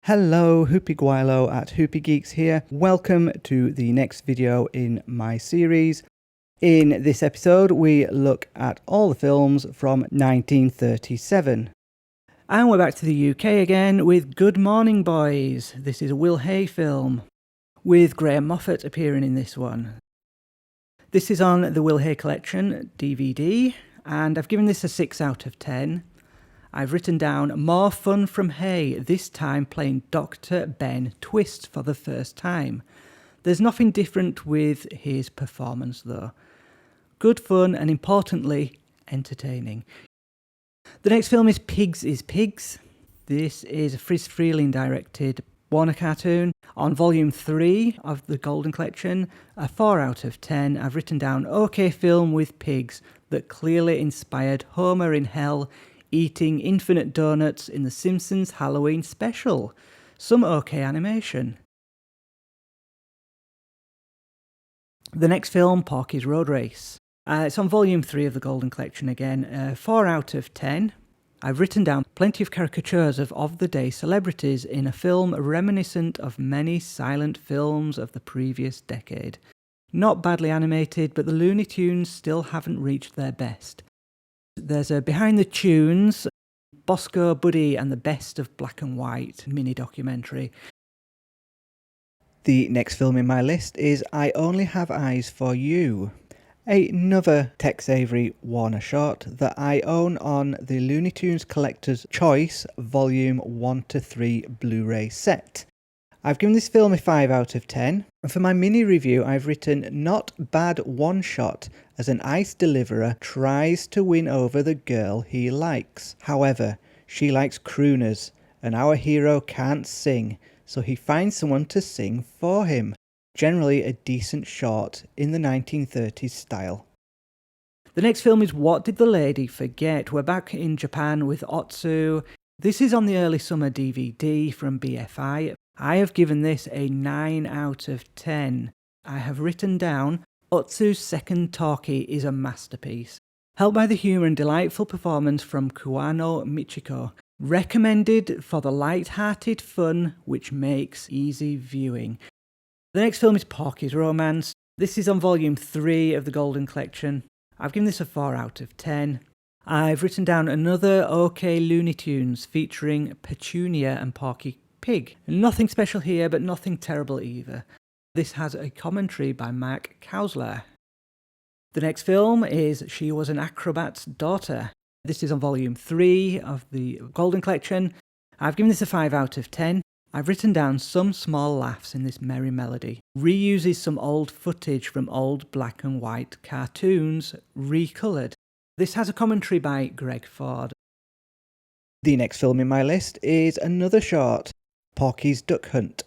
Hello, Hoopy Guilo at Hoopy Geeks here. Welcome to the next video in my series. In this episode, we look at all the films from 1937. And we're back to the UK again with Good Morning Boys. This is a Will Hay film, with Graham Moffat appearing in this one. This is on the Will Hay Collection DVD, and I've given this a 6 out of 10. I've written down more fun from Hay, this time playing Dr. Ben Twist for the first time. There's nothing different with his performance though. Good fun and importantly, entertaining. The next film is Pigs is Pigs. This is a Friz Freleng directed Warner cartoon on volume 3 of the Golden Collection, a 4 out of 10. I've written down OK film with pigs that clearly inspired Homer in hell eating infinite donuts in the Simpsons Halloween special. Some OK animation. The next film, Porky's Road Race. It's on volume 3 of the Golden Collection again, 4 out of 10. I've written down plenty of caricatures of the day celebrities in a film reminiscent of many silent films of the previous decade. Not badly animated, but the Looney Tunes still haven't reached their best. There's a Behind the Tunes, Bosco, Buddy and the Best of Black and White mini documentary. The next film in my list is I Only Have Eyes for You. Another Tex Avery Warner short that I own on the Looney Tunes Collector's Choice Volume 1-3 Blu-ray set. I've given this film a 5 out of 10, and for my mini review I've written not bad one shot as an ice deliverer tries to win over the girl he likes. However, she likes crooners, and our hero can't sing, so he finds someone to sing for him. Generally a decent short in the 1930s style. The next film is What Did the Lady Forget? We're back in Japan with Otsu. This is on the early summer DVD from BFI. I have given this a 9 out of 10. I have written down Otsu's second talkie is a masterpiece. Helped by the humour and delightful performance from Kuano Michiko. Recommended for the light-hearted fun which makes easy viewing. The next film is Porky's Romance. This is on volume 3 of the Golden Collection. I've given this a 4 out of 10. I've written down another OK Looney Tunes featuring Petunia and Porky Pig. Nothing special here, but nothing terrible either. This has a commentary by Mark Kausler. The next film is She Was an Acrobat's Daughter. This is on volume 3 of the Golden Collection. I've given this a 5 out of 10. I've written down some small laughs in this merry melody. Reuses some old footage from old black and white cartoons, recoloured. This has a commentary by Greg Ford. The next film in my list is another short, Porky's Duck Hunt.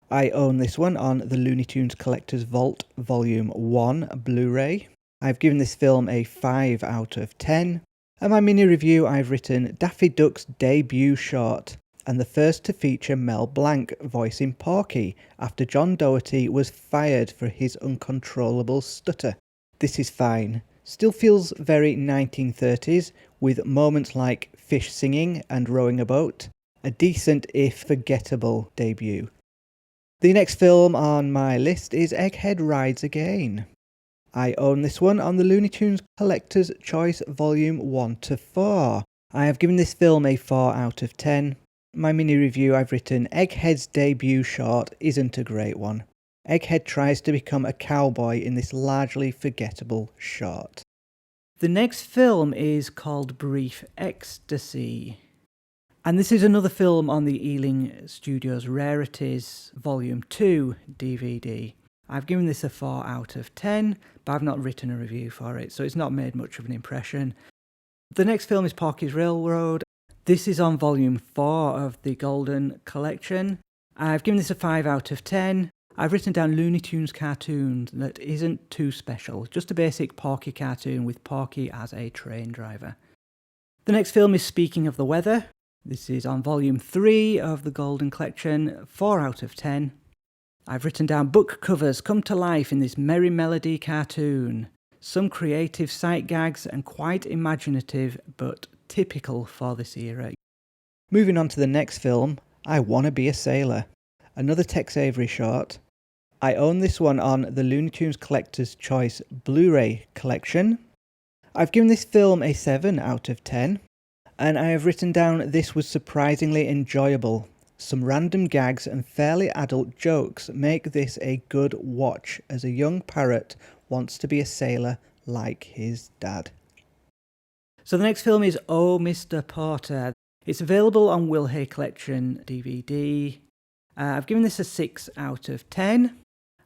I own this one on the Looney Tunes Collector's Vault Volume 1 Blu-ray. I've given this film a 5 out of 10. And my mini review I've written Daffy Duck's debut short, and the first to feature Mel Blanc voicing Porky after John Doherty was fired for his uncontrollable stutter. This is fine. Still feels very 1930s, with moments like fish singing and rowing a boat. A decent if forgettable debut. The next film on my list is Egghead Rides Again. I own this one on the Looney Tunes Collector's Choice Volume 1-4. I have given this film a 4 out of 10. My mini review I've written Egghead's debut short isn't a great one. Egghead tries to become a cowboy in this largely forgettable short. The next film is called Brief Ecstasy. And this is another film on the Ealing Studios Rarities Volume 2 DVD. I've given this a 4 out of 10, but I've not written a review for it, so it's not made much of an impression. The next film is Porky's Railroad. This is on volume 4 of the Golden Collection. I've given this a 5 out of 10. I've written down Looney Tunes cartoon that isn't too special, just a basic Porky cartoon with Porky as a train driver. The next film is Speaking of the Weather. This is on volume 3 of the Golden Collection, 4 out of 10. I've written down book covers come to life in this merry melody cartoon. Some creative sight gags and quite imaginative, but typical for this era. Moving on to the next film, I Wanna Be a Sailor. Another Tex Avery short. I own this one on the Looney Tunes Collector's Choice Blu-ray collection. I've given this film a 7 out of 10, and I have written down this was surprisingly enjoyable. Some random gags and fairly adult jokes make this a good watch as a young parrot wants to be a sailor like his dad. So the next film is Oh, Mr.Porter. It's available on Will Hay Collection DVD. I've given this a 6 out of 10.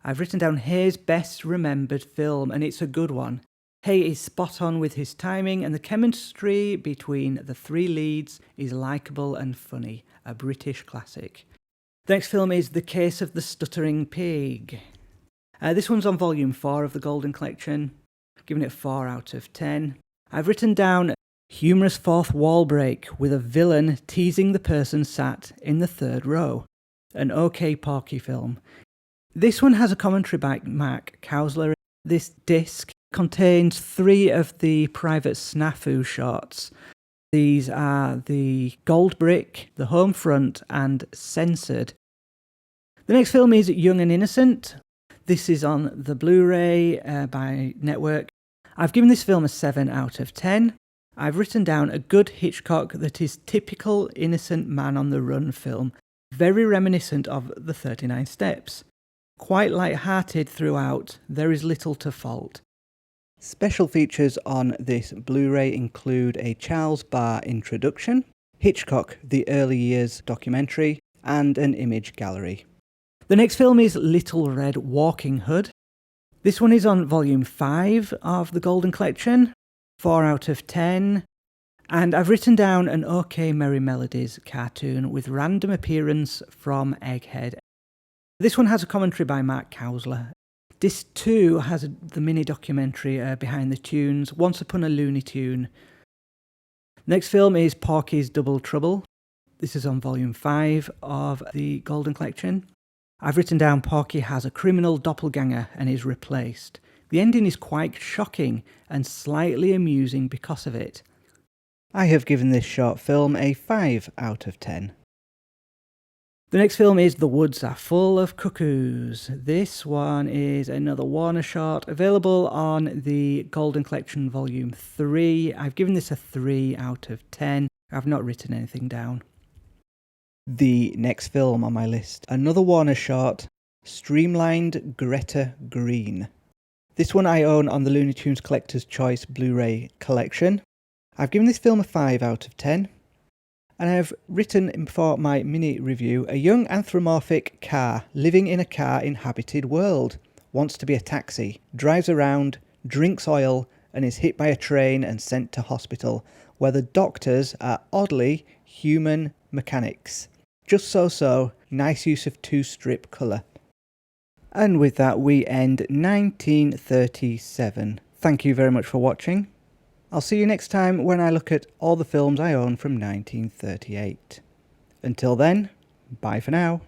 I've written down Hay's best remembered film, and it's a good one. Hay is spot on with his timing, and the chemistry between the three leads is likeable and funny. A British classic. The next film is The Case of the Stuttering Pig. This one's on volume 4 of the Golden Collection. I've given it 4 out of 10. I've written down humorous fourth wall break with a villain teasing the person sat in the third row. An OK Porky film. This one has a commentary by Mark Kausler. This disc contains 3 of the Private Snafu shorts. These are the Gold Brick, the Home Front, and Censored. The next film is Young and Innocent. This is on the Blu-ray by Network. I've given this film a 7 out of 10. I've written down a good Hitchcock that is typical innocent man on the run film, very reminiscent of The 39 Steps. Quite light-hearted throughout, there is little to fault. Special features on this Blu-ray include a Charles Barr introduction, Hitchcock The Early Years documentary, and an image gallery. The next film is Little Red Walking Hood. This one is on volume 5 of the Golden Collection, 4 out of 10. And I've written down an OK Merry Melodies cartoon with random appearance from Egghead. This one has a commentary by Mark Kausler. Disc 2 has the mini documentary behind the tunes, Once Upon a Looney Tune. Next film is Porky's Double Trouble. This is on volume 5 of the Golden Collection. I've written down Porky has a criminal doppelganger and is replaced. The ending is quite shocking and slightly amusing because of it. I have given this short film a 5 out of 10. The next film is The Woods Are Full of Cuckoos. This one is another Warner short, available on the Golden Collection Volume 3. I've given this a 3 out of 10. I've not written anything down. The next film on my list, another Warner short, Streamlined Greta Green. This one I own on the Looney Tunes Collector's Choice Blu-ray collection. I've given this film a 5 out of 10. And I have written for my mini review, a young anthropomorphic car living in a car-inhabited world, wants to be a taxi, drives around, drinks oil, and is hit by a train and sent to hospital, where the doctors are oddly human mechanics. Just so, nice use of 2-strip colour. And with that we end 1937. Thank you very much for watching. I'll see you next time when I look at all the films I own from 1938. Until then, bye for now.